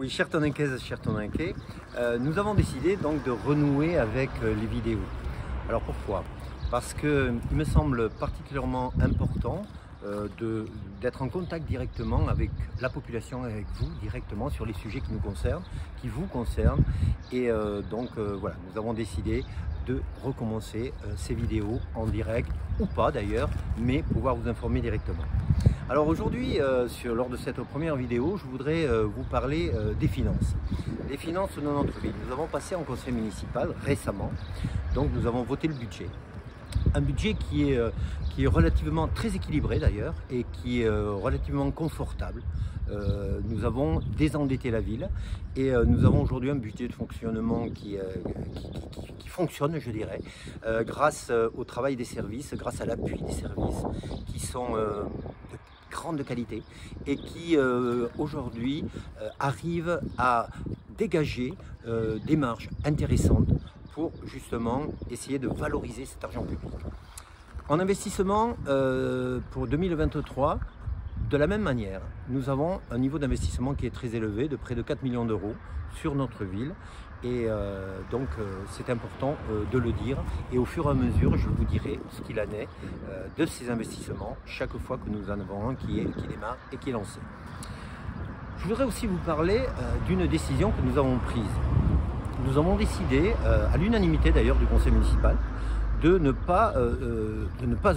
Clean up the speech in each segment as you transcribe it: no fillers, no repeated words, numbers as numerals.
Oui, chère Toninquaise, chère Toninquais, nous avons décidé donc de renouer avec les vidéos. Alors pourquoi? Parce qu'il me semble particulièrement important d'être en contact directement avec la population, avec vous directement sur les sujets qui nous concernent, qui vous concernent. Et voilà, nous avons décidé de recommencer ces vidéos en direct ou pas d'ailleurs, mais pouvoir vous informer directement. Alors aujourd'hui, lors de cette première vidéo, je voudrais vous parler des finances. Les finances de notre ville. Nous avons passé en conseil municipal récemment, donc nous avons voté le budget. Un budget qui est relativement très équilibré d'ailleurs et qui est relativement confortable. Nous avons désendetté la ville et nous avons aujourd'hui un budget de fonctionnement qui fonctionne, je dirais, grâce au travail des services, grâce à l'appui des services qui sont de grande qualité et qui aujourd'hui arrivent à dégager des marges intéressantes pour justement essayer de valoriser cet argent public. En investissement pour 2023, de la même manière, nous avons un niveau d'investissement qui est très élevé, de près de 4 millions d'euros sur notre ville. Et donc c'est important de le dire. Et au fur et à mesure, je vous dirai ce qu'il en est de ces investissements chaque fois que nous en avons un qui démarre et qui est lancé. Je voudrais aussi vous parler d'une décision que nous avons prise. Nous avons décidé, à l'unanimité d'ailleurs du conseil municipal, de ne pas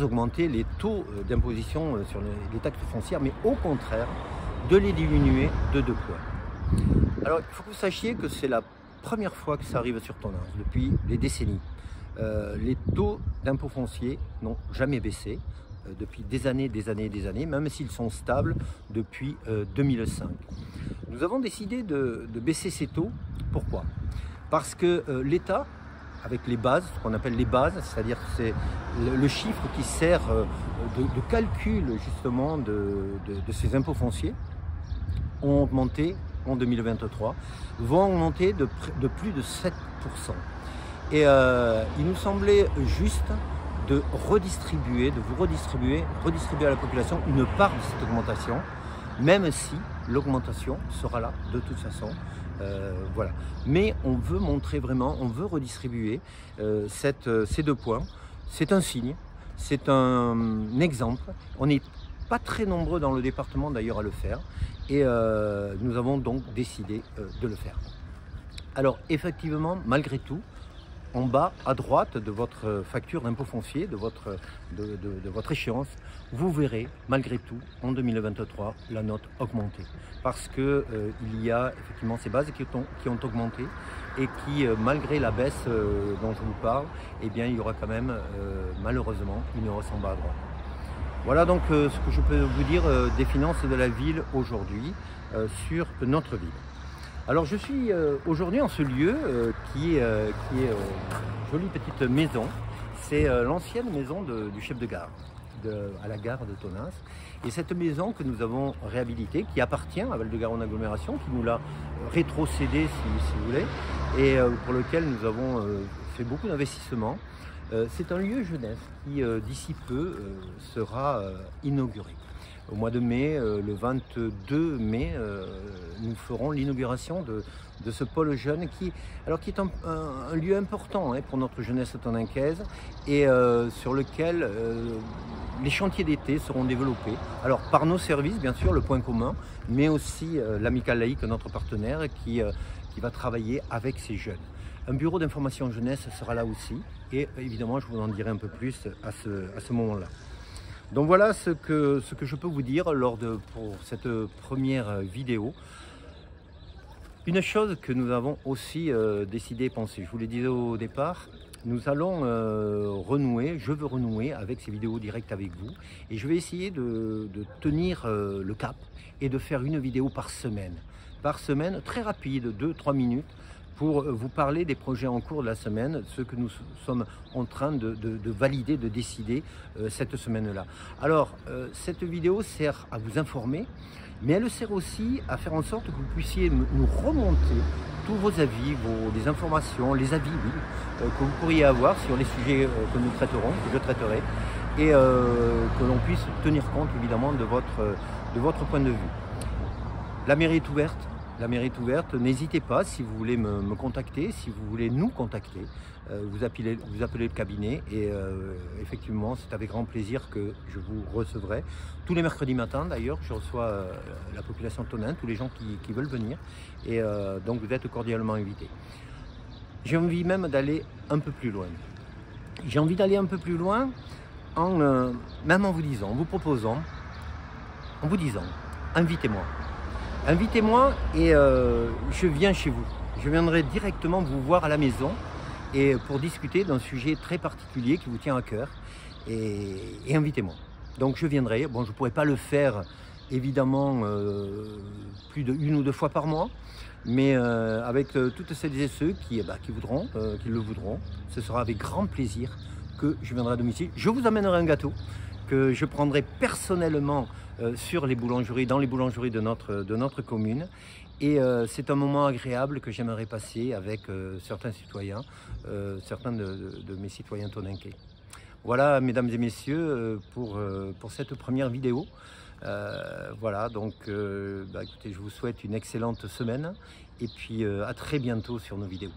augmenter les taux d'imposition sur les taxes foncières, mais au contraire, de les diminuer de 2 points. Alors, il faut que vous sachiez que c'est la première fois que ça arrive sur Tonins, depuis des décennies. Les taux d'impôt foncier n'ont jamais baissé depuis des années, même s'ils sont stables depuis 2005. Nous avons décidé de baisser ces taux. Pourquoi? Parce que l'État, avec les bases, ce qu'on appelle les bases, c'est-à-dire que c'est le chiffre qui sert de calcul justement de ces impôts fonciers, ont augmenté en 2023, vont augmenter de plus de 7%. Et il nous semblait juste de vous redistribuer à la population une part de cette augmentation, même si l'augmentation sera là de toute façon. Voilà. Mais on veut montrer vraiment, on veut redistribuer ces 2 points. C'est un signe, c'est un exemple. On n'est pas très nombreux dans le département d'ailleurs à le faire et nous avons donc décidé de le faire. Alors effectivement, malgré tout, en bas à droite de votre facture d'impôt foncier, de votre échéance, vous verrez malgré tout en 2023 la note augmenter. Parce que il y a effectivement ces bases qui ont augmenté et qui, malgré la baisse dont je vous parle, eh bien, il y aura quand même malheureusement une hausse en bas à droite. Voilà donc ce que je peux vous dire des finances de la ville aujourd'hui sur notre ville. Alors je suis aujourd'hui en ce lieu qui est une jolie petite maison. C'est l'ancienne maison du chef de gare, à la gare de Tonins. Et cette maison que nous avons réhabilitée, qui appartient à Val-de-Garonne Agglomération, qui nous l'a rétrocédée si vous voulez, et pour lequel nous avons fait beaucoup d'investissements. C'est un lieu jeunesse qui d'ici peu sera inauguré. Au mois de mai, le 22 mai, nous ferons l'inauguration de ce pôle jeune qui est un lieu important pour notre jeunesse toninquaise et sur lequel les chantiers d'été seront développés. Alors par nos services, bien sûr, le point commun, mais aussi l'Amicale Laïque, notre partenaire, qui va travailler avec ces jeunes. Un bureau d'information jeunesse sera là aussi et évidemment, je vous en dirai un peu plus à ce moment-là. Donc voilà ce que je peux vous dire pour cette première vidéo. Une chose que nous avons aussi décidé et pensé, je vous l'ai dit au départ, nous allons je veux renouer avec ces vidéos directes avec vous et je vais essayer de tenir le cap et de faire une vidéo par semaine, très rapide, 2-3 minutes, pour vous parler des projets en cours de la semaine, ce que nous sommes en train de valider, de décider cette semaine-là. Alors, cette vidéo sert à vous informer, mais elle sert aussi à faire en sorte que vous puissiez nous remonter tous vos avis, les informations, les avis que vous pourriez avoir sur les sujets que nous traiterons, que je traiterai, et que l'on puisse tenir compte évidemment de votre point de vue. La mairie est ouverte. la mairie est ouverte. N'hésitez pas si vous voulez me contacter, si vous voulez nous contacter. Vous appelez le cabinet et effectivement c'est avec grand plaisir que je vous recevrai. Tous les mercredis matins d'ailleurs, je reçois la population de Tonneins, tous les gens qui veulent venir et donc vous êtes cordialement invités. J'ai envie même d'aller un peu plus loin. J'ai envie d'aller un peu plus loin même en vous disant, en vous proposant, en vous disant, invitez-moi. Invitez-moi et je viens chez vous. Je viendrai directement vous voir à la maison et pour discuter d'un sujet très particulier qui vous tient à cœur. Et invitez-moi. Donc je viendrai. Bon, je ne pourrai pas le faire évidemment plus d'1 ou 2 fois par mois. Mais avec toutes celles et ceux qui voudront, qui le voudront, ce sera avec grand plaisir que je viendrai à domicile. Je vous amènerai un gâteau que je prendrai personnellement sur les boulangeries, dans les boulangeries de notre commune. Et c'est un moment agréable que j'aimerais passer avec certains citoyens, certains de mes citoyens tonninquais. Voilà, mesdames et messieurs, pour cette première vidéo. Voilà, donc écoutez, je vous souhaite une excellente semaine et puis à très bientôt sur nos vidéos.